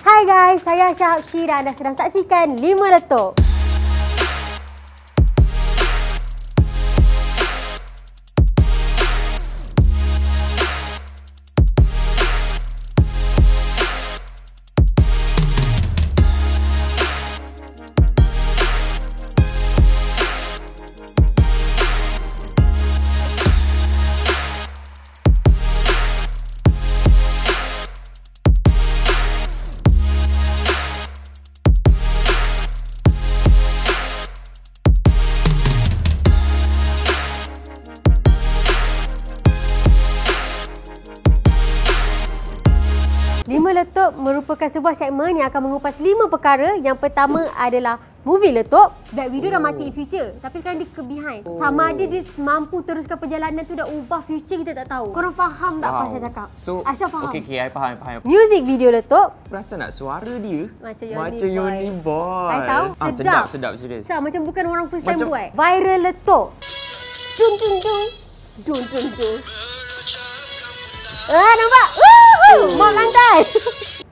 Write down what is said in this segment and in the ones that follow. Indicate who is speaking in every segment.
Speaker 1: Hai guys, saya Aisyah Habsyi dan anda sedang saksikan 5 Letup. Lima Letup merupakan sebuah segmen yang akan mengupas 5 perkara. Yang pertama adalah movie letup. Black Widow dah mati in future, tapi sekarang dia ke behind. Sama ada dia mampu teruskan perjalanan tu, dah ubah future, kita tak tahu. Korang faham tak apa saya cakap?
Speaker 2: So,
Speaker 1: Aisyah faham?
Speaker 2: Okay, I faham.
Speaker 1: Music video letup.
Speaker 2: Perasan tak suara dia?
Speaker 1: Macam
Speaker 2: Yoni Boy.
Speaker 1: I tahu, sedap.
Speaker 2: Sedap, serius.
Speaker 1: Macam bukan orang first time buat. Viral letup. Dung dung dung. Dung dung dung. Nampak? Mop lantai.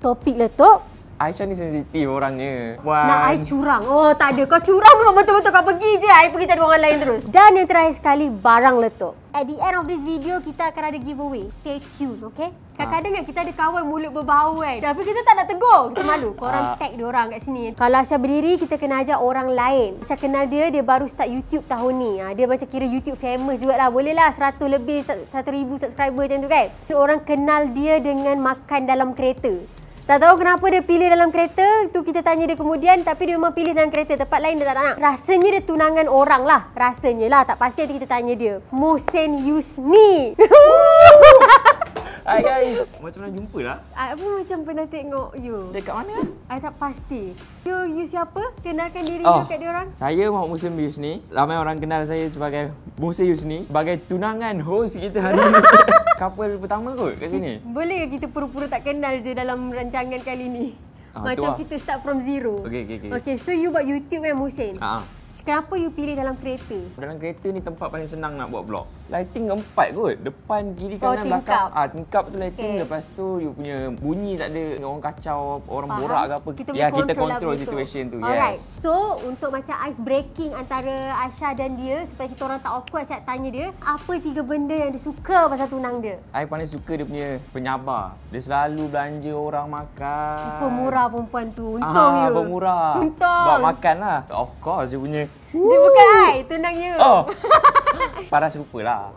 Speaker 1: Topik letup.
Speaker 2: Aisyah ni sensitif orangnya.
Speaker 1: Nak I curang? Oh, tak ada. Kau curang memang betul-betul. Kau pergi je. I pergi cari orang lain terus. Dan yang terakhir sekali, barang letup. At the end of this video, kita akan ada giveaway. Stay tuned, okay? Kadang-kadang kan kita ada kawan mulut berbau kan. Tapi kita tak nak tegur. Kita malu. Korang tag dia orang kat sini. Kalau Aisyah berdiri, kita kena ajak orang lain. Aisyah kenal dia baru start YouTube tahun ni. Dia macam kira YouTube famous jugalah. Boleh lah 100 lebih, 100,000 subscriber macam tu kan. Orang kenal dia dengan makan dalam kereta. Tak tahu kenapa dia pilih dalam kereta, tu kita tanya dia kemudian, tapi dia memang pilih dalam kereta. Tempat lain dia tak nak. Rasanya dia tunangan orang lah. Rasanya lah, tak pasti nanti kita tanya dia. Mohsen Yusni.
Speaker 2: Hai guys. Macam mana jumpa lah?
Speaker 1: Apa macam pernah tengok you.
Speaker 2: Dekat mana?
Speaker 1: I tak pasti. You siapa? Kenalkan diri you kat dia orang.
Speaker 2: Saya Muhammad Mohsen Yusni. Ramai orang kenal saya sebagai Mohsen Yusni. Sebagai tunangan host kita hari ini. Couple pertama kot kat sini.
Speaker 1: Boleh ke kita pura-pura tak kenal je dalam rancangan kali ni? Macam kita start from zero. Okay, so you buat YouTube kan Mohsen? Kenapa you pilih dalam kereta? Dalam
Speaker 2: kereta ni tempat paling senang nak buat vlog. Lighting 4 kot. Depan, kiri, kanan, belakang. Tingkap tu lighting. Lepas tu you punya bunyi tak ada orang kacau, orang borak ke apa. Kita control situation tu.
Speaker 1: Alright. So, untuk macam ice breaking antara Aisyah dan dia, supaya kita orang tak awkward, saya tanya dia, apa 3 benda yang dia suka pasal tunang dia?
Speaker 2: I paling suka dia punya penyabar. Dia selalu belanja orang makan.
Speaker 1: Pemurah perempuan tu. Untung you.
Speaker 2: Pemurah.
Speaker 1: Untung.
Speaker 2: Buat makan lah. Of course dia punya.
Speaker 1: Dia bukan I, tunang you.
Speaker 2: Paras rupa lah.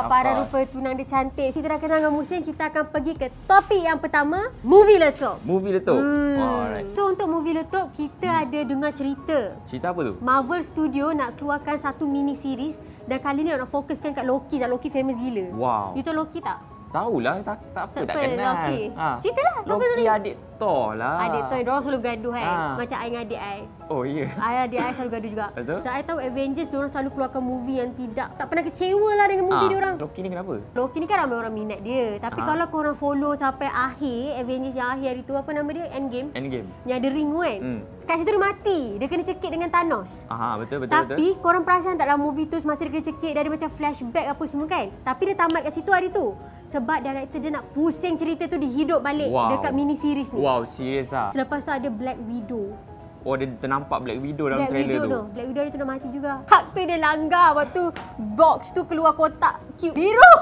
Speaker 1: Paras rupa tunang dia cantik. Kita dah kenal dengan Mohsen, kita akan pergi ke topik yang pertama, movie letup.
Speaker 2: Movie letup. Alright.
Speaker 1: So untuk movie letup, kita ada dengar cerita.
Speaker 2: Cerita apa tu?
Speaker 1: Marvel Studio nak keluarkan satu mini series dan kali ni nak fokuskan kat Loki. Loki famous gila.
Speaker 2: Wow.
Speaker 1: You tahu Loki tak?
Speaker 2: Tahulah, tak kenal.
Speaker 1: Loki. Ceritalah.
Speaker 2: Loki adik Thor lah.
Speaker 1: Adik Thor, diorang selalu gaduh kan. Macam I dengan adik I.
Speaker 2: Oh iya.
Speaker 1: Adik I selalu gaduh juga.
Speaker 2: Betul?
Speaker 1: So I tahu Avengers diorang selalu keluarkan movie yang tak pernah kecewa lah dengan movie diorang.
Speaker 2: Loki ni kenapa?
Speaker 1: Loki ni kan ramai orang minat dia. Tapi kalau korang follow sampai akhir, Avengers yang akhir hari tu, apa nama dia? Endgame. Yang ada ring kan. Kat situ dia mati. Dia kena cekik dengan Thanos.
Speaker 2: Betul.
Speaker 1: Tapi korang perasan tak dalam movie tu semasa dia kena cekik, dia ada macam flashback apa semua kan. Tapi dia tamat kat situ hari tu. Sebab director dia nak pusing cerita tu dihidup balik dekat mini series ni.
Speaker 2: Wow, serius lah.
Speaker 1: Selepas tu ada Black Widow.
Speaker 2: Oh, dia ternampak Black Widow dalam trailer tu.
Speaker 1: Black Widow dia tu dah mati juga. Hak tu dia langgar waktu box tu keluar kotak cube biru.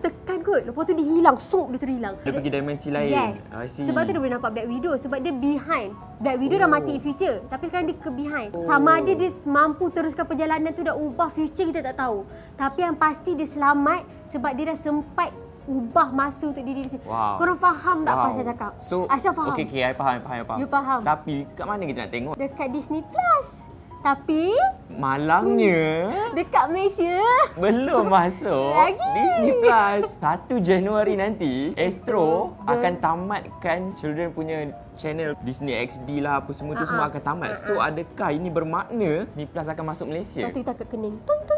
Speaker 1: Tekan kot. Lepas tu dia hilang. Dia terhilang.
Speaker 2: Dia pergi dimensi lain.
Speaker 1: Yes. Sebab tu dia boleh nampak Black Widow. Sebab dia behind. Black Widow dah mati in future. Tapi sekarang dia ke behind. Sama ada dia mampu teruskan perjalanan tu, dah ubah future, kita tak tahu. Tapi yang pasti dia selamat sebab dia dah sempat ubah masa untuk diri dia. Korang faham tak apa saya cakap?
Speaker 2: So,
Speaker 1: Aisyah faham?
Speaker 2: Okay, I faham.
Speaker 1: You faham?
Speaker 2: Tapi kat mana kita nak tengok?
Speaker 1: Dekat Disney Plus. Tapi
Speaker 2: malangnya
Speaker 1: dekat Malaysia
Speaker 2: belum masuk
Speaker 1: lagi.
Speaker 2: Disney Plus. 1 Januari nanti Astro akan tamatkan children punya channel Disney XD lah, apa semua tu semua akan tamat. So adakah ini bermakna Disney Plus akan masuk Malaysia?
Speaker 1: Lepas tu kita kena toing.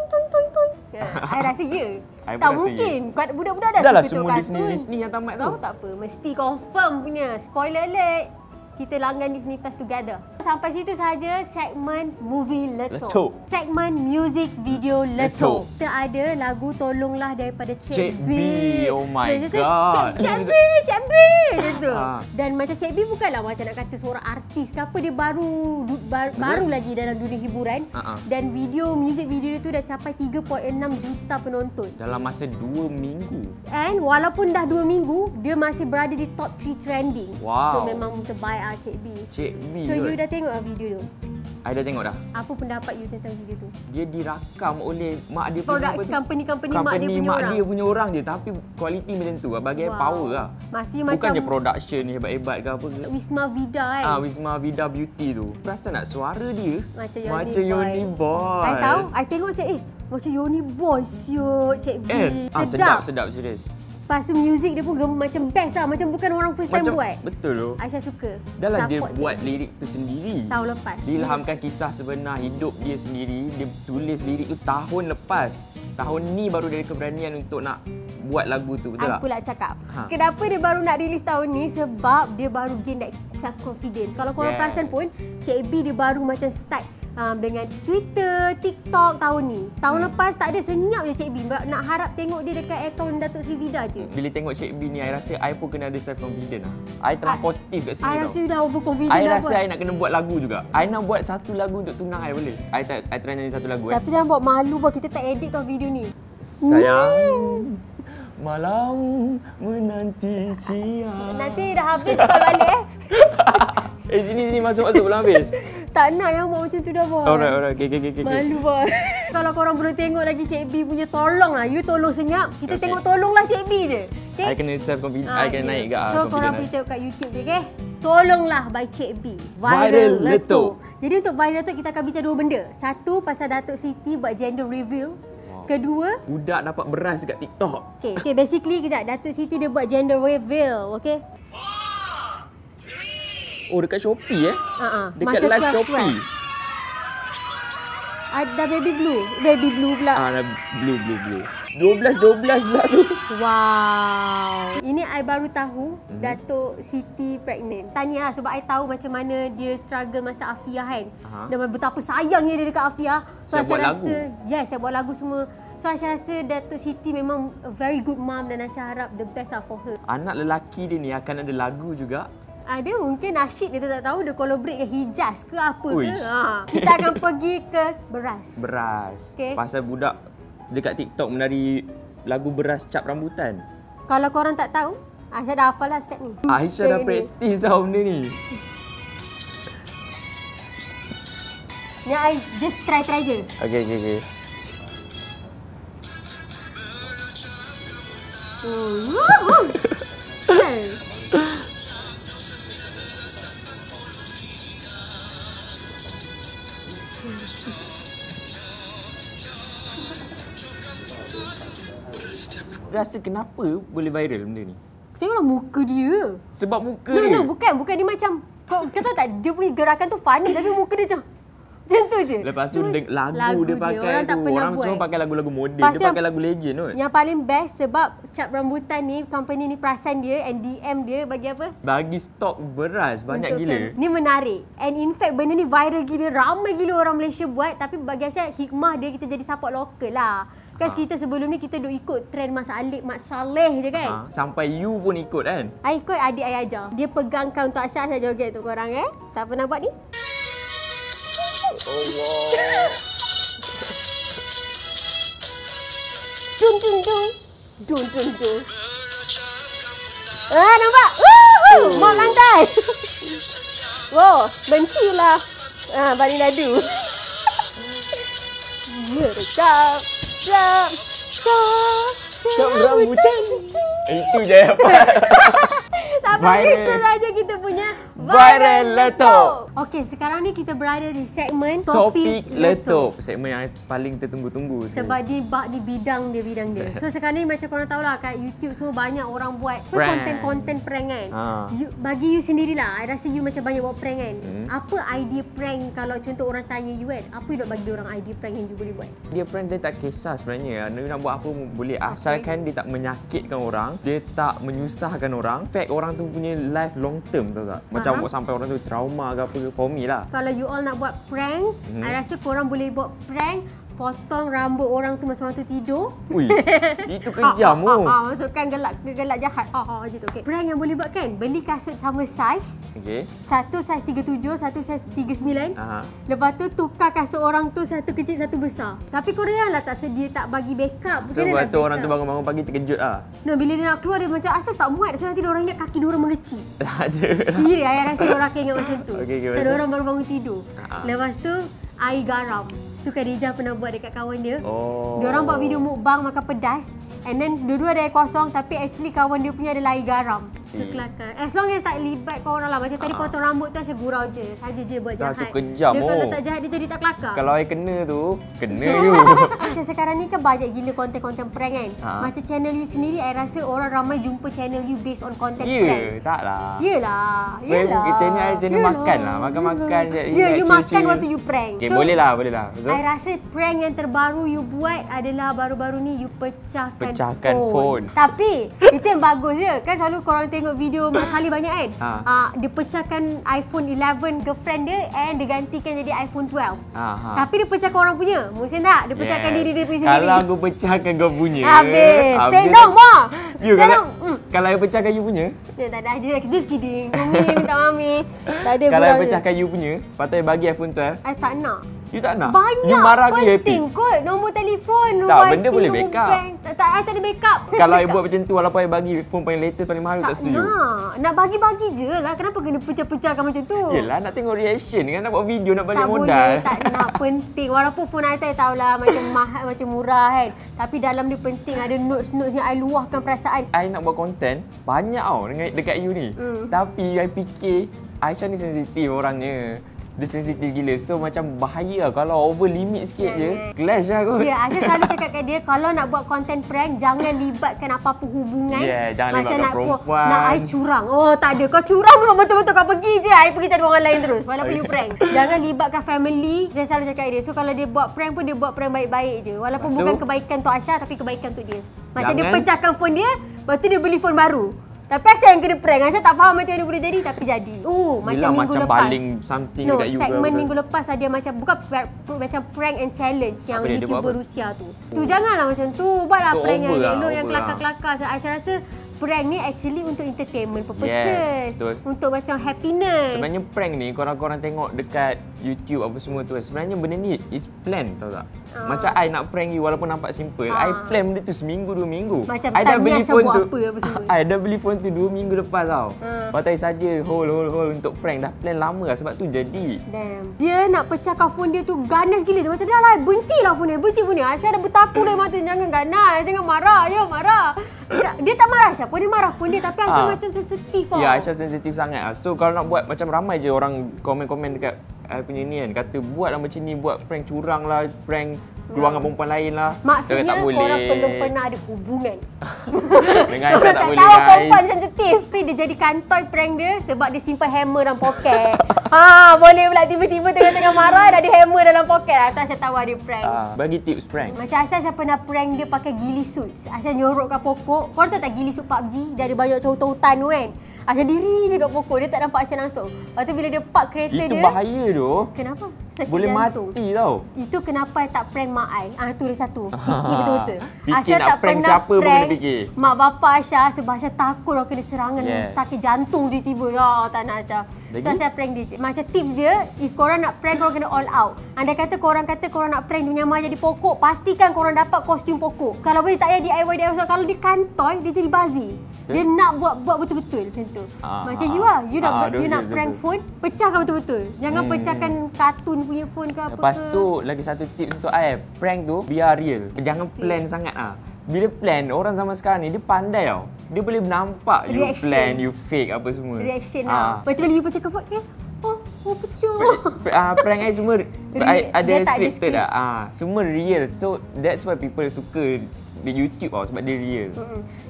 Speaker 1: I rasa ya. Tak mungkin. Budak-budak dah
Speaker 2: lah
Speaker 1: suka
Speaker 2: semua Disney yang tamat tu.
Speaker 1: Tak apa. Mesti confirm punya. Spoiler alert. Kita langgan Disney Plus together. Sampai situ saja segmen movie Letup.
Speaker 2: Letup.
Speaker 1: Segmen music video Letup. Kita ada lagu Tolonglah daripada Cik B.
Speaker 2: Oh my god.
Speaker 1: Cik B gitu. Dan macam Cik B bukanlah macam nak kata seorang artis ke apa, dia baru lagi dalam dunia hiburan. Dan music video dia tu dah capai 3.6 juta penonton
Speaker 2: dalam masa 2 minggu.
Speaker 1: And walaupun dah 2 minggu, dia masih berada di top 3 trending.
Speaker 2: Wow.
Speaker 1: So memang terbaik Cik B.
Speaker 2: Cik B.
Speaker 1: So you dah tengok video tu?
Speaker 2: I dah tengok dah.
Speaker 1: Apa pendapat you tentang video tu?
Speaker 2: Dia dirakam oleh mak dia
Speaker 1: punya company mak dia punya
Speaker 2: orang je, tapi kualiti macam tu bagi power lah.
Speaker 1: Maksudnya
Speaker 2: bukannya
Speaker 1: macam
Speaker 2: production ni hebat-hebat ke apa ke.
Speaker 1: Wisma Vida kan?
Speaker 2: Wisma Vida Beauty tu. Perasan tak suara dia
Speaker 1: macam Yoni Boy. I tahu, I tengok macam Yoni Boy siut Cik B.
Speaker 2: Sedap serius.
Speaker 1: Lepas tu music dia pun macam best lah. Macam bukan orang first time buat.
Speaker 2: Betul tu.
Speaker 1: Aisyah suka.
Speaker 2: Dah lah dia buat lirik tu sendiri.
Speaker 1: Tahun lepas.
Speaker 2: Diilhamkan kisah sebenar hidup dia sendiri. Dia tulis lirik tu tahun lepas. Tahun ni baru dia ada keberanian untuk nak buat lagu tu. Betul tak?
Speaker 1: Aku pula cakap. Kenapa dia baru nak release tahun ni? Sebab dia baru gain that self-confidence. Kalau korang perasan pun, Cik B dia baru macam start dengan Twitter, TikTok tahun ni. Tahun lepas tak ada, senyap je Cik B. Nak harap tengok dia dekat akaun Datuk Seri Vida je. Bila
Speaker 2: tengok Cik B ni, I rasa I pun kena ada self-confidence lah. I terlalu positif kat sini tau.
Speaker 1: I rasa you dah overconfident.
Speaker 2: I rasa I nak kena buat lagu juga. I nak buat satu lagu untuk tunang I boleh. I try nyanyi satu lagu.
Speaker 1: Tapi jangan buat malu buat kita tak edit tau video ni.
Speaker 2: Sayang, malam menanti siang.
Speaker 1: Nanti dah habis call balik
Speaker 2: sini masuk belum habis.
Speaker 1: Tak nak yang buat macam tu dah boy.
Speaker 2: Alright. Okay.
Speaker 1: Malu boy. Kalau korang belum tengok lagi Cik B punya, tolonglah. You tolong senyap. Kita tengok tolonglah Cik B je. Okay?
Speaker 2: I kena self-confidence. I kena naik ke
Speaker 1: So korang pergi tengok kat YouTube je, okay? Tolonglah by Cik B. Viral Letup. Jadi untuk Viral Letup kita akan bincang 2 benda. Satu, pasal Datuk Siti buat gender reveal. Kedua,
Speaker 2: budak dapat beras dekat TikTok.
Speaker 1: Okay, basically kejap, Datuk Siti dia buat gender reveal, okay?
Speaker 2: Oh, dekat Shopee dekat
Speaker 1: masa
Speaker 2: live Shopee.
Speaker 1: Ada baby blue pula.
Speaker 2: Dah blue. 12 pula tu.
Speaker 1: Wow. Ini I baru tahu Datuk Siti pregnant. Tahniah sebab I tahu macam mana dia struggle masa Afia kan. Dan betapa sayangnya dia dekat Afia. So
Speaker 2: saya buat lagu.
Speaker 1: Yes, saya buat lagu semua. So Aisyah rasa Datuk Siti memang a very good mom dan Aisyah harap the best lah for her.
Speaker 2: Anak lelaki dia ni akan ada lagu juga.
Speaker 1: Dia mungkin nasyid dia tak tahu, dia collaborate dengan Hijaz ke apa ke. Kita akan pergi ke beras.
Speaker 2: Okay. Pasal budak dekat TikTok menari lagu beras cap rambutan.
Speaker 1: Kalau korang tak tahu, Aisyah dah hafal lah step ni.
Speaker 2: Aisyah dah praktis tau benda ni.
Speaker 1: Ni I just try je.
Speaker 2: Okay. Rasa kenapa boleh viral benda ni?
Speaker 1: Tengoklah muka dia.
Speaker 2: Sebab muka dia?
Speaker 1: No, bukan dia macam, kau tahu tak, dia punya gerakan tu funny tapi muka dia macam tu je.
Speaker 2: Lepas tu lagu dia pakai tu, orang semua pakai lagu-lagu modern. Dia pakai lagu legend tu.
Speaker 1: Yang paling best sebab cap rambutan ni, company ni perasan dia and DM dia bagi apa?
Speaker 2: Bagi stok beras banyak gila.
Speaker 1: Ni menarik. And in fact benda ni viral gila, ramai gila orang Malaysia buat. Tapi bagi Aisyah, hikmah dia kita jadi support lokal lah. Kan kita sebelum ni kita duk ikut trend Mas Alip, Mat Saleh je kan.
Speaker 2: Sampai you pun ikut kan?
Speaker 1: I ikut, adik I ajar. Dia pegangkan untuk Aisyah joget untuk korang Tak pernah buat ni?
Speaker 2: Allah.
Speaker 1: Dung. Nampak? Mop lantai. Wow, benci lah. Bani nadu. Cap
Speaker 2: rambutan. Itu je dapat.
Speaker 1: Sampai itu saja kita punya
Speaker 2: Viral Letup.
Speaker 1: Okey, sekarang ni kita berada di segmen
Speaker 2: Topik Letup. Segmen yang paling tertunggu-tunggu.
Speaker 1: Sebab di bidang dia. So sekarang ni macam korang tahu lah, kat YouTube semua banyak orang buat konten-konten prank kan. Bagi you sendirilah, I rasa you macam banyak buat prank kan. Apa idea prank kalau contoh orang tanya you kan? Apa you nak bagi orang idea prank yang you boleh buat?
Speaker 2: Dia prank dia tak kisah sebenarnya. You nak buat apa pun boleh. Asalkan dia tak menyakitkan orang, dia tak menyusahkan orang. Fact orang tu punya life long term, tahu tak? Macam buat sampai orang tu trauma ke apa ke, for me lah.
Speaker 1: Kalau you all nak buat prank, I rasa korang boleh buat prank potong rambut orang tu masa orang tu tidur.
Speaker 2: Ui, itu kejam tu.
Speaker 1: Masukkan gelak jahat. Gitu. Okay. Prank yang boleh buat kan, beli kasut sama saiz.
Speaker 2: Okey.
Speaker 1: Satu saiz 37, satu saiz 39. Lepas tu tukar kasut orang tu satu kecil, satu besar. Tapi korang janganlah tak sedia tak bagi backup.
Speaker 2: Sebab tu orang tu bangun-bangun pagi terkejut lah.
Speaker 1: No, bila dia nak keluar dia macam asal tak muat. So nanti diorang ingat kaki diorang mengecil.
Speaker 2: Tak ada.
Speaker 1: Serius, saya rasa diorang akan ingat macam tu.
Speaker 2: Okay,
Speaker 1: so diorang baru bangun tidur. Lepas tu air garam. Tu Khadijah pernah buat dekat kawan dia. Diorang buat video mukbang makan pedas. And then dua-dua ada air kosong tapi actually kawan dia punya ada air garam. Tu kelakar. As long as tak libat korang lah. Macam tadi potong rambut tu Aisyah gurau je. Saja je buat jahat.
Speaker 2: Tu kejam.
Speaker 1: Dia kalau tak jahat dia jadi tak kelakar.
Speaker 2: Kalau air kena tu, kena you.
Speaker 1: Macam sekarang ni kan banyak gila konten-konten prank kan. Macam channel you sendiri, I rasa orang ramai jumpa channel you based on content prank.
Speaker 2: Taklah.
Speaker 1: Yelah.
Speaker 2: Channel makan lah. Makan-makan.
Speaker 1: You makan waktu you prank.
Speaker 2: Okay, boleh lah. So,
Speaker 1: I rasa prank yang terbaru you buat adalah baru-baru ni you pecahkan phone. Tapi itu yang bagus je. Kan selalu korang tengok video Mak Saleh banyak kan. Dia pecahkan iPhone 11 girlfriend dia and dia gantikan jadi iPhone 12. Tapi dia pecahkan orang punya. Mungkin tak? Dia pecahkan diri dia punya sendiri.
Speaker 2: Kalau aku pecahkan kau punya.
Speaker 1: Habis. Sendong Ma. Sendong.
Speaker 2: Kalau aku pecahkan you punya.
Speaker 1: Tak ada. Just kidding. Mami minta mami. Tak ada.
Speaker 2: Kalau aku pecahkan you punya, patut bagi iPhone 12.
Speaker 1: I tak nak.
Speaker 2: You tak nak?
Speaker 1: Banyak.
Speaker 2: You marah ke you happy?
Speaker 1: Penting kot. Nombor telefon,
Speaker 2: tak,
Speaker 1: nombor
Speaker 2: benda
Speaker 1: IC,
Speaker 2: boleh
Speaker 1: nombor
Speaker 2: backup.
Speaker 1: bank. Tak ada backup.
Speaker 2: Kalau I buat macam tu, walaupun I bagi phone paling latest, paling mahal, tak setuju.
Speaker 1: Nak bagi-bagi je lah. Kenapa kena pecah-pecahkan macam tu?
Speaker 2: Yelah, nak tengok reaction kan. Nak buat video, nak balik
Speaker 1: tak
Speaker 2: modal.
Speaker 1: Boleh, tak nak. Penting. Walaupun phone I tahulah macam mahal, macam murah kan. Tapi dalam dia penting. Ada notes-notes yang I luahkan perasaan.
Speaker 2: I nak buat konten, banyak tau dekat you ni. Tapi I fikir, Aisyah ni sensitif orangnya. Dia sensitif gila. So macam bahaya lah. Kalau over limit sikit je, clash lah kot.
Speaker 1: Ya, Aisyah selalu cakap kat dia, kalau nak buat konten prank, jangan libatkan apa-apa hubungan.
Speaker 2: Jangan
Speaker 1: macam
Speaker 2: libatkan perempuan.
Speaker 1: Nak I curang. Tak ada. Kau curang memang betul-betul kau pergi je. I pergi cari orang lain terus. Walaupun you prank. Jangan libatkan family. Saya selalu cakap dia. So kalau dia buat prank pun, dia buat prank baik-baik je. Walaupun bukan kebaikan untuk Aisyah, tapi kebaikan untuk dia. Macam dia pecahkan phone dia, lepas tu dia beli phone baru. Tapi Aisyah yang kena prank. Aisyah tak faham macam mana boleh jadi, tapi jadi. Macam minggu lepas.
Speaker 2: Baling something dekat you.
Speaker 1: Segmen minggu lepas ada macam, bukan macam prank and challenge yang YouTuber Rusia tu. Tu janganlah macam tu. Buatlah prank yang elok, yang kelakar-kelakar. Aisyah rasa prank ni actually untuk entertainment purposes. Untuk macam happiness.
Speaker 2: Sebenarnya prank ni, korang-korang tengok dekat YouTube apa semua tu. Sebenarnya benda ni is plan, tahu tak? Macam I nak prank you walaupun nampak simple. I plan benda tu seminggu, 2 minggu.
Speaker 1: Macam I beli phone tu.
Speaker 2: I dah beli phone tu 2 minggu lepas tau. Lepas saja hold untuk prank. Dah plan lama lah, sebab tu jadi.
Speaker 1: Damn. Dia nak pecahkan phone dia tu ganas gila. Dia macam dah lah, benci lah phone dia. Benci phone dia. Aisyah dah bertakuk dari mata. Jangan ganas. Jangan marah. Jangan marah. Dia tak marah Aisyah pun. Dia marah pun dia. Tapi Aisyah macam sensitif lah.
Speaker 2: Ya, Aisyah sensitif sangat lah. So kalau nak buat, macam ramai je orang komen-komen dekat I punya ni kan. Kata buatlah macam ni. Buat prank curang lah. Prank keluar dengan perempuan lain lah.
Speaker 1: Maksudnya
Speaker 2: tak boleh.
Speaker 1: korang belum pernah ada hubungan.
Speaker 2: Dengan Aisyah tak boleh,
Speaker 1: tahu
Speaker 2: guys.
Speaker 1: perempuan sensitif. Tapi dia jadi kantoi prank dia sebab dia simpan hammer dalam poket. Boleh pula tiba-tiba tengah-tengah marah dah ada hammer dalam poket lah. Tu Aisyah tahu ada prank.
Speaker 2: Bagi tips prank.
Speaker 1: Macam Aisyah pernah prank dia pakai gili suit. Aisyah nyorokkan pokok. Korang tahu tak gili suit PUBG? Dia ada banyak hutan-hutan tu kan. Aisyah diri dekat pokok. Dia tak nampak Aisyah langsung. Lepas tu bila dia park kereta dia.
Speaker 2: Itu bahaya tu.
Speaker 1: Kenapa? Sakit
Speaker 2: boleh
Speaker 1: jantung.
Speaker 2: Mati tau.
Speaker 1: Itu kenapa I tak prank mak I. Tu dia satu. Fikir betul-betul.
Speaker 2: Aisyah tak prank siapa pun kena fikir.
Speaker 1: Mak bapak Aisyah sebab Aisyah takut orang kena serangan sakit jantung tiba-tiba. Ya, tak nak Aisyah. So Aisyah prank dia. Macam tips dia, if korang nak prank, korang kena all out. Andai kata korang nak prank menyamar jadi pokok, pastikan korang dapat kostum pokok. Kalau boleh tak payah DIY. Kalau dia kantoi, dia jadi bazir. Dia nak buat betul-betul macam tu. Macam you lah. You nak prank phone, pecahkan betul-betul. Jangan pecahkan kartun punya phone ke apa ke.
Speaker 2: Lepas tu, lagi satu tips untuk I. Prank tu, biar real. Jangan plan sangat lah. Bila plan, orang zaman sekarang ni, dia pandai tau. Dia boleh nampak you plan, you fake apa semua.
Speaker 1: Reaction lah. Macam bila you pecahkan phone, pecah.
Speaker 2: Prank I semua ada scripted lah. Semua real. So, that's why people suka di YouTube tau, sebab dia real.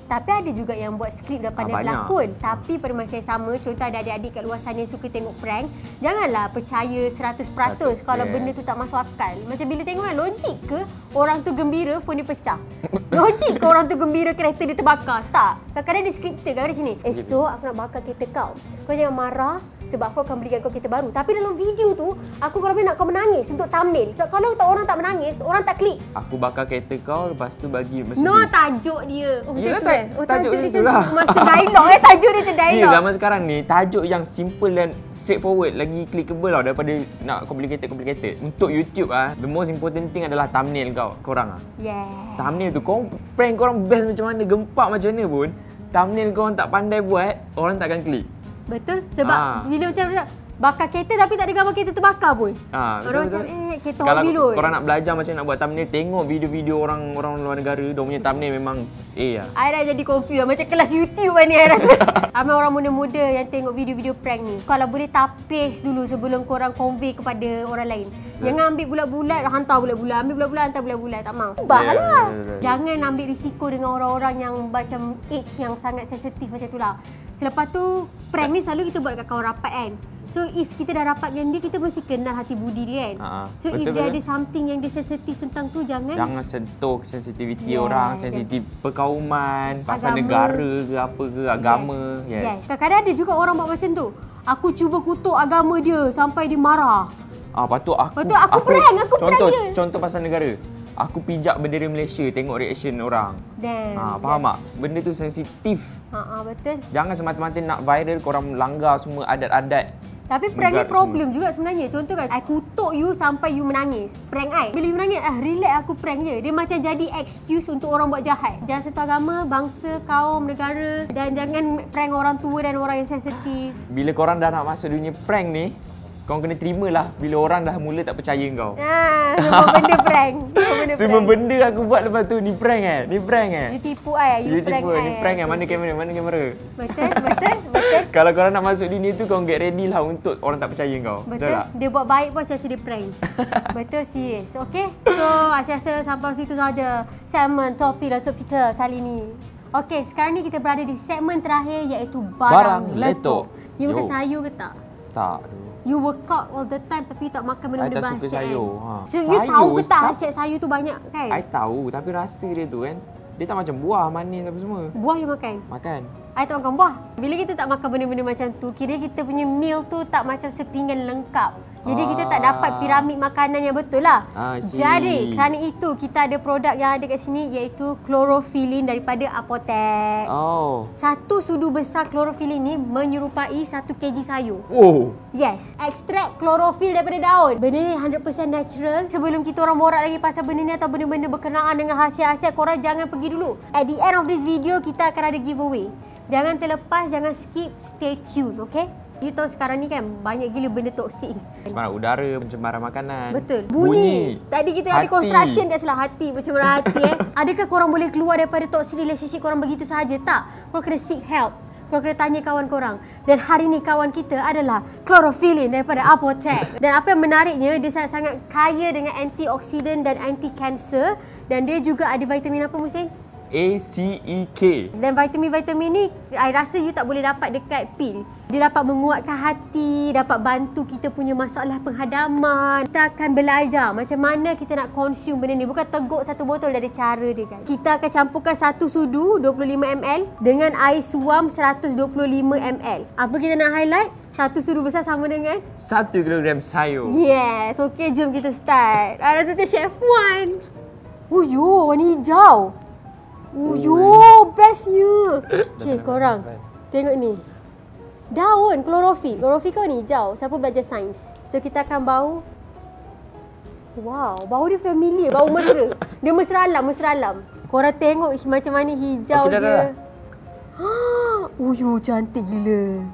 Speaker 1: Tapi ada juga yang buat skrip dah pandai berlakon. Tapi pada masa yang sama, contoh ada adik-adik kat luar sana yang suka tengok prank, janganlah percaya 100% kalau benda tu tak masuk akal. Macam bila tengok kan, logik ke orang tu gembira phone dia pecah? Logik ke orang tu gembira kereta dia terbakar? Tak. Kadang-kadang dia skripted kat sini. Esok aku nak bakar kereta kau. Kau jangan marah sebab aku akan belikan kau kereta baru. Tapi dalam video tu, aku kalau boleh nak kau menangis untuk thumbnail. Sebab kalau orang tak menangis, orang tak klik.
Speaker 2: Aku bakar kereta kau, lepas tu bagi Mercedes.
Speaker 1: No, tajuk dia. Oh,
Speaker 2: Yelah,
Speaker 1: betul tu
Speaker 2: tajuk
Speaker 1: tajuk
Speaker 2: dia
Speaker 1: dia
Speaker 2: tu lah.
Speaker 1: macam dialog tajuk dia macam dialog.
Speaker 2: Zaman sekarang ni, tajuk yang simple dan straightforward, lagi clickable tau daripada nak complicated. Untuk YouTube the most important thing adalah thumbnail korang
Speaker 1: Yeah.
Speaker 2: Thumbnail tu, prank korang best macam mana, gempak macam mana pun, thumbnail korang tak pandai buat, orang takkan klik.
Speaker 1: Betul, sebab bila macam bakar kereta tapi tak ada gambar kereta terbakar pun. Orang macam kereta
Speaker 2: kalau
Speaker 1: hobi tu.
Speaker 2: korang nak belajar macam nak buat thumbnail, tengok video-video orang luar negara, diorang punya thumbnail memang lah.
Speaker 1: I dah jadi confused macam kelas YouTube ni I rasa. Ramai orang muda-muda yang tengok video-video prank ni. Kalau boleh tapis dulu sebelum korang convey kepada orang lain. Jangan ambil bulat-bulat, hantar bulat-bulat. Ambil bulat-bulat, hantar bulat-bulat. Tak mahu. Ubahlah. Jangan ambil risiko dengan orang-orang yang macam age yang sangat sensitif macam tu lah. Selepas tu, prank ni selalu kita buat kat kawan rapat kan. So if kita dah rapat dengan dia, kita mesti kenal hati budi dia kan. So betul, if dia ada something yang dia sensitif tentang tu, jangan sentuh sensitivity orang, sensitif perkauman, pasal negara ke apa ke, agama. Yes. Kadang-kadang ada juga orang buat macam tu. Aku cuba kutuk agama dia sampai dia marah.
Speaker 2: Patut aku
Speaker 1: prank dia.
Speaker 2: Contoh pasal negara. Aku pijak bendera Malaysia, tengok reaction orang. Faham tak? Benda tu sensitif.
Speaker 1: Betul.
Speaker 2: Jangan semata-mata nak viral, korang langgar semua adat-adat.
Speaker 1: Tapi prank ni problem juga sebenarnya. Contoh kan, I kutuk you sampai you menangis. Prank I. Bila you menangis, relax aku prank je. Dia macam jadi excuse untuk orang buat jahat. Jangan sentuh agama, bangsa, kaum, negara. Dan jangan prank orang tua dan orang yang sensitif.
Speaker 2: Bila korang dah nak masuk dunia prank ni, korang kena terimalah bila orang dah mula tak percaya kau.
Speaker 1: Semua benda prank.
Speaker 2: Semua benda aku buat lepas tu, ni prank Ni prank
Speaker 1: You tipu I, you prank I.
Speaker 2: Ni prank Mana kamera?
Speaker 1: Betul.
Speaker 2: Kalau korang nak masuk dunia tu, korang get ready lah untuk orang tak percaya kau.
Speaker 1: Betul tak? Dia buat baik pun macam dia prank. Betul, serius. Okay? So, Aisyah rasa sampai situ saja segmen topik letup kita kali ni. Okay, sekarang ni kita berada di segmen terakhir iaitu Barang Letup. You makan sayur ke tak?
Speaker 2: Tak.
Speaker 1: You work out all the time tapi you tak makan benda-benda
Speaker 2: I tak suka sayur.
Speaker 1: So, you tahu ke tak hasiat sayur tu banyak kan?
Speaker 2: I tahu, tapi rasa dia tu kan, dia tak macam buah, manis apa semua.
Speaker 1: Buah you makan?
Speaker 2: Makan.
Speaker 1: I tak makan buah. Bila kita tak makan benda-benda macam tu, kira kita punya meal tu tak macam sepinggan lengkap. Jadi kita tak dapat piramid makanan yang betul lah. Jadi kerana itu kita ada produk yang ada kat sini iaitu chlorophylline daripada Apotek. Satu sudu besar chlorophylline ni menyerupai 1 kg sayur. Yes, ekstrak klorofil daripada daun. Benda ni 100% natural. Sebelum kita orang borak lagi pasal benda ni atau benda-benda berkenaan dengan khasiat-khasiat, korang jangan pergi dulu. At the end of this video, kita akan ada giveaway. Jangan terlepas, jangan skip, stay tune, okay? You tahu sekarang ni kan banyak gila benda toksik.
Speaker 2: Pencemaran udara, pencemaran makanan.
Speaker 1: Betul. Bunyi. Tadi kita ada construction kat sebelah hati, pencemaran hati Adakah korang boleh keluar daripada toxic relationship korang begitu sahaja? Tak. Korang kena seek help. Korang kena tanya kawan korang. Dan hari ni kawan kita adalah chlorophylline daripada Apotek. Dan apa yang menariknya, dia sangat-sangat kaya dengan antioksidan dan anti-cancer. Dan dia juga ada vitamin apa, Musin?
Speaker 2: ACEK.
Speaker 1: Dan vitamin-vitamin ni, I rasa you tak boleh dapat dekat pil. Dia dapat menguatkan hati, dapat bantu kita punya masalah penghadaman. Kita akan belajar macam mana kita nak consume benda ni. Bukan teguk satu botol, dah ada cara dia kan. Kita akan campurkan satu sudu 25 ml dengan air suam 125 ml. Apa kita nak highlight? Satu sudu besar sama dengan
Speaker 2: 1 kilogram sayur.
Speaker 1: Yes, okay, jom kita start. Rasa tu Chef Wan. Oh yo, warna hijau. Oh yo, bestnya. Okay, korang tengok ni. Daun klorofil. Klorofil kau ni hijau. Siapa belajar sains? So kita akan bau. Wow, bau dia familiar. Bau mesra. Dia mesra-alam. Korang tengok macam mana hijau dia. Oh yo, cantik gila.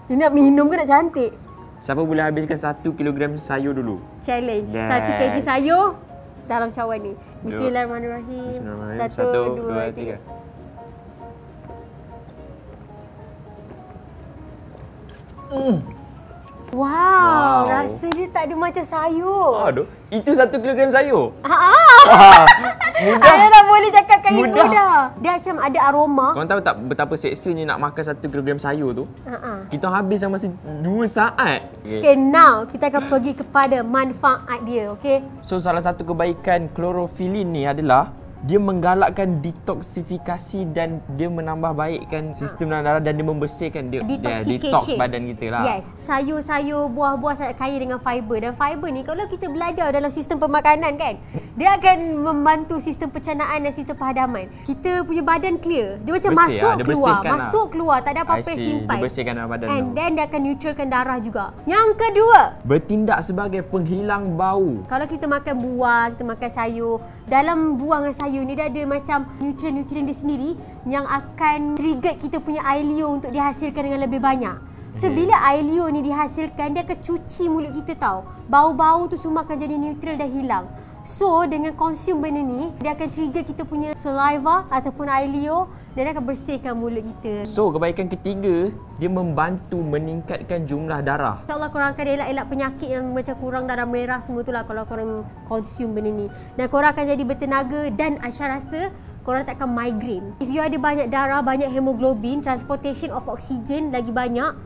Speaker 1: Dia nak minum ke nak cantik?
Speaker 2: Siapa boleh habiskan 1 kilogram sayur dulu?
Speaker 1: Challenge. 1 kg sayur dalam cawan ni. Bismillahirrahmanirrahim. 1, 2, 3. Wow, rasa dia tak ada macam sayur.
Speaker 2: Aduh, itu 1 kilogram sayur?
Speaker 1: Mudah. Ayah dah boleh cakap kali mudah. Dia macam ada aroma.
Speaker 2: Korang tahu tak betapa seksanya nak makan 1 kilogram sayur tu? Kita habis dalam masa 2 saat.
Speaker 1: Okay, now kita akan pergi kepada manfaat dia, okay?
Speaker 2: So, salah satu kebaikan chlorophylline ni adalah dia menggalakkan detoksifikasi dan dia menambah baikkan sistem dalam darah dan dia membersihkan dia detox badan kita lah.
Speaker 1: Yes. Sayur-sayur, buah-buah sangat kaya dengan fiber dan fiber ni kalau kita belajar dalam sistem pemakanan kan, dia akan membantu sistem pencernaan dan sistem perhadaman. Kita punya badan clear. Dia macam masuk keluar, tak ada apa-apa yang simpan.
Speaker 2: Dia bersihkan dalam badan.
Speaker 1: And then dia akan neutralkan darah juga. Yang kedua,
Speaker 2: bertindak sebagai penghilang bau.
Speaker 1: kalau kita makan buah, kita makan sayur, dalam buah dengan sayur ni dia ada macam nutrien-nutrien dia sendiri yang akan trigger kita punya air liur untuk dihasilkan dengan lebih banyak. So bila air liur ni dihasilkan, dia akan cuci mulut kita tau. Bau-bau tu semua akan jadi neutral dan hilang. So dengan consume benda ni, dia akan trigger kita punya saliva ataupun air liur dan dia akan bersihkan mulut kita.
Speaker 2: So kebaikan ketiga, dia membantu meningkatkan jumlah darah.
Speaker 1: InsyaAllah korang akan elak-elak penyakit yang macam kurang darah merah semua tu lah kalau korang consume benda ni. Dan korang akan jadi bertenaga dan Aisyah rasa korang takkan migraine. If you ada banyak darah, banyak hemoglobin, transportation of oxygen lagi banyak,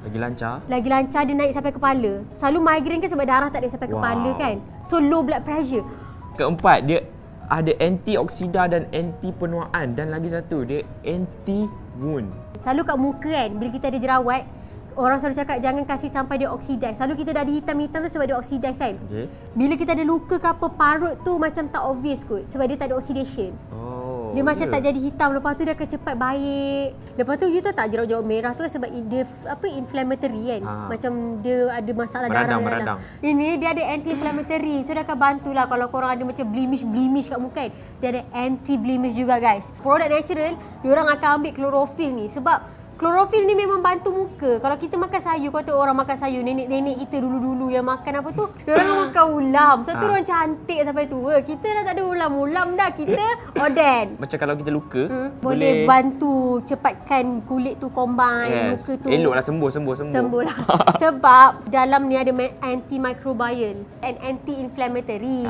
Speaker 1: lagi lancar dia naik sampai kepala. Selalu migraine kan sebab darah tak ada sampai kepala kan. So low blood pressure.
Speaker 2: Keempat, dia ada antioksida dan anti penuaan dan lagi satu dia anti wound.
Speaker 1: Selalu kat muka kan, bila kita ada jerawat, orang selalu cakap jangan kasih sampai dia oxidize. Selalu kita dah ada hitam-hitam tu sebab dia oxidize kan. Okay. Bila kita ada luka ke apa, parut tu macam tak obvious kot sebab dia tak ada oxidation. Dia macam tak jadi hitam, lepas tu dia akan cepat baik. Lepas tu you tahu tak jerawat-jerawat merah tu kan sebab dia inflammatory kan. Macam dia ada masalah darah. Ini dia ada anti-inflammatory. So dia akan bantulah kalau korang ada macam blemish kat muka kan. Dia ada anti-blemish juga guys. Produk natural, diorang akan ambil klorofil ni sebab klorofil ni memang bantu muka. Kalau kita makan sayur, kau tahu orang makan sayur, nenek-nenek kita dulu-dulu yang makan apa tu, diorang makan ulam. So tu orang cantik sampai tua. Kita dah tak ada ulam dah, kita oden.
Speaker 2: Macam kalau kita luka,
Speaker 1: boleh bantu cepatkan kulit tu combine, luka tu.
Speaker 2: Eloklah sembuh
Speaker 1: lah. Sebab dalam ni ada antimicrobial and anti-inflammatory.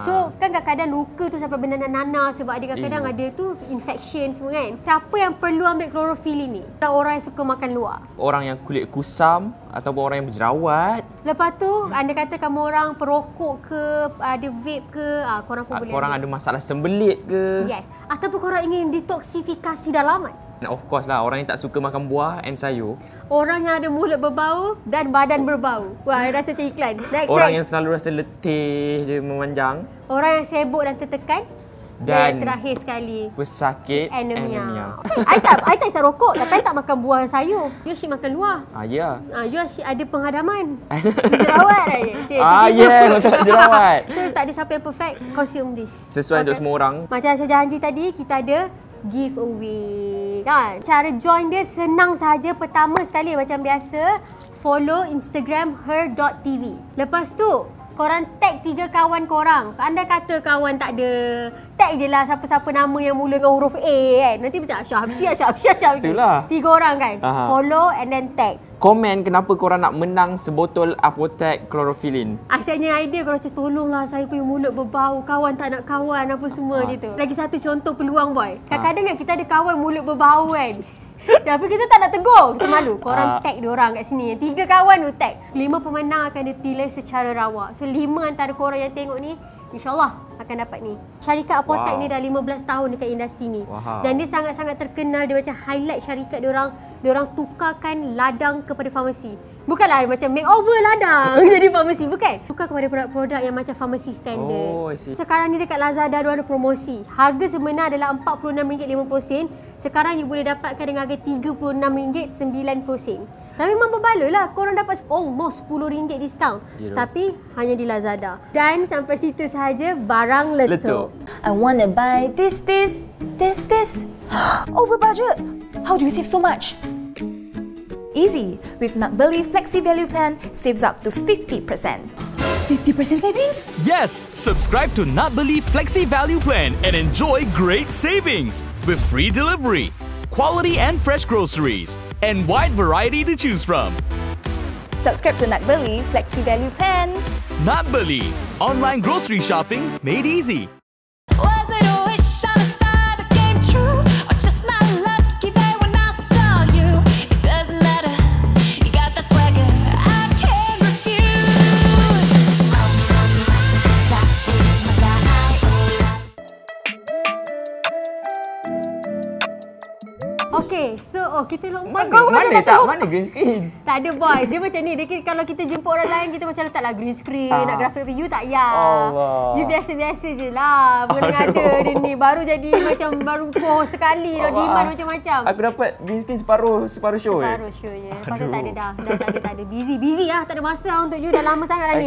Speaker 1: So kan kadang-kadang luka tu sampai bernanah-nanah sebab ada kadang-kadang ada tu infection semua kan. Siapa yang perlu ambil klorofil ini? Orang yang suka makan luar,
Speaker 2: orang yang kulit kusam ataupun orang yang berjerawat.
Speaker 1: Lepas tu anda kata kamu orang perokok ke, ada vape ke, korang pun boleh
Speaker 2: korang ada masalah sembelit ke.
Speaker 1: Yes. Ataupun korang ingin detoksifikasi dalaman.
Speaker 2: Of course lah, orang yang tak suka makan buah and sayur.
Speaker 1: Orang yang ada mulut berbau dan badan berbau. Wah, rasa macam iklan.
Speaker 2: Orang yang selalu rasa letih, dia memanjang.
Speaker 1: Orang yang sibuk dan tertekan. Dan terakhir sekali,
Speaker 2: pesakit anemia.
Speaker 1: I tak isap rokok tapi I tak makan buah dan sayur. You asyik makan luar.
Speaker 2: Ya.
Speaker 1: You asyik ada penghadaman. Jerawat aja.
Speaker 2: Betul jerawat.
Speaker 1: So tak ada siapa yang perfect. Consume this.
Speaker 2: Sesuai untuk semua orang.
Speaker 1: Macam saya janji tadi, kita ada giveaway. Kan? Cara join dia senang saja. Pertama sekali macam biasa, follow Instagram her.tv. Lepas tu korang tag 3 kawan korang. Anda kata kawan tak ada, tag je lah siapa-siapa nama yang mula dengan huruf A kan. Nanti macam Syah.
Speaker 2: Itulah.
Speaker 1: 3 orang guys. Follow and then tag.
Speaker 2: Komen kenapa korang nak menang sebotol Apotek Chlorofilin.
Speaker 1: Asyiknya idea korang macam tolonglah saya punya mulut berbau, kawan tak nak kawan apa semua je tu. Lagi satu contoh peluang boy. Kadang-kadang kita ada kawan mulut berbau kan. Tapi kita tak nak tegur, kita malu. Korang tag diorang kat sini. 3 kawan tu tag. 5 pemenang akan dipilih secara rawak. So 5 antara korang yang tengok ni, InsyaAllah akan dapat ni. Syarikat Apotek ni dah 15 tahun dekat industri ni. Dan dia sangat-sangat terkenal. Dia macam highlight syarikat diorang. Diorang tukarkan ladang kepada farmasi. Bukanlah macam makeover ladang jadi farmasi, bukan. Tukar kepada produk-produk yang macam farmasi standard. Sekarang ni dekat Lazada ada promosi. Harga sebenar adalah RM46.50. Sekarang you boleh dapatkan dengan harga RM36.90. Tapi memang berbaloi lah. Korang dapat almost RM10 diskaun. Tapi hanya di Lazada. Dan sampai situ sahaja barang letup.
Speaker 3: I want to buy this. Over budget. How do you save so much? Easy. With Nak Beli Flexi Value Plan, saves up to 50%. 50% savings?
Speaker 4: Yes! Subscribe to Nak Beli Flexi Value Plan and enjoy great savings with free delivery, quality and fresh groceries, and wide variety to choose from.
Speaker 3: Subscribe to Nak Beli Flexi Value Plan.
Speaker 4: Nak Beli, online grocery shopping made easy.
Speaker 5: Was it a wish on a star that came true, or just my lucky day when I saw you? It doesn't matter, you got that swagger I can't refuse. That is my guy.
Speaker 1: Oh, kita lompat.
Speaker 2: Mana green screen?
Speaker 1: Tak ada boy. Dia macam ni. Dia kira kalau kita jemput orang lain, kita macam letaklah green screen, nak grafik. You tak payah.
Speaker 2: Allah.
Speaker 1: You biasa-biasa je lah. Mengada dia ni. Baru jadi macam baru post sekali. Dah demand macam-macam.
Speaker 2: Aku dapat green screen separuh show je.
Speaker 1: Separuh show je. Lepas tu tak ada dah. Dah tak ada. Busy lah. Tak ada masa untuk you. Dah lama sangat dah ni.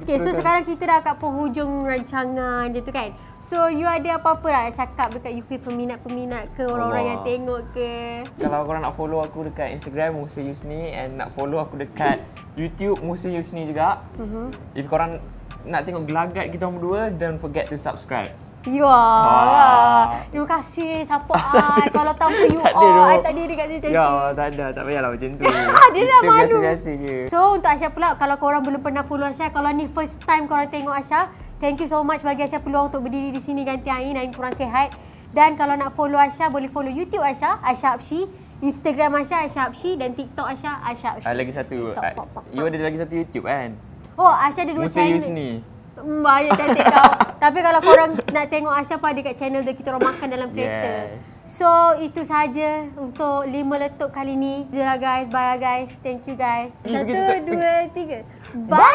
Speaker 1: Okay, so sekarang kita dah kat penghujung rancangan je tu kan. So, you ada apa-apa nak cakap dekat you punya peminat-peminat ke orang-orang yang tengok ke?
Speaker 2: Kalau korang nak follow aku dekat Instagram, Musa Yusni, and nak follow aku dekat YouTube, Musa Yusni juga. If korang nak tengok gelagat kita berdua, don't forget to subscribe.
Speaker 1: Ya, terima kasih support I. Kalau tanpa you all, I tak diri kat sini.
Speaker 2: Ya, tak ada. Tak payahlah macam tu.
Speaker 1: Dia dah malu.
Speaker 2: Biasa-biasa je.
Speaker 1: So, untuk Aisyah pula, kalau korang belum pernah follow Aisyah, kalau ni first time korang tengok Aisyah, thank you so much bagi Aisyah peluang untuk berdiri di sini ganti air dan korang sihat. Dan kalau nak follow Aisyah, boleh follow YouTube Aisyah, Aisyah Habsyi, Instagram Aisyah, Aisyah Habsyi, dan TikTok Aisyah, Aisyah Habsyi.
Speaker 2: Lagi satu. You ada lagi satu YouTube kan?
Speaker 1: Oh, Aisyah ada 2
Speaker 2: Musa
Speaker 1: channel.
Speaker 2: Yusni.
Speaker 1: Banyak cantik kau. Tapi kalau korang nak tengok Aisyah pun ada kat channel dia, kita orang makan dalam kereta.
Speaker 2: Yes.
Speaker 1: So, itu saja untuk 5 letup kali ni. Je lah guys. Bye guys. Thank you guys. 1, 2, 3. Bye!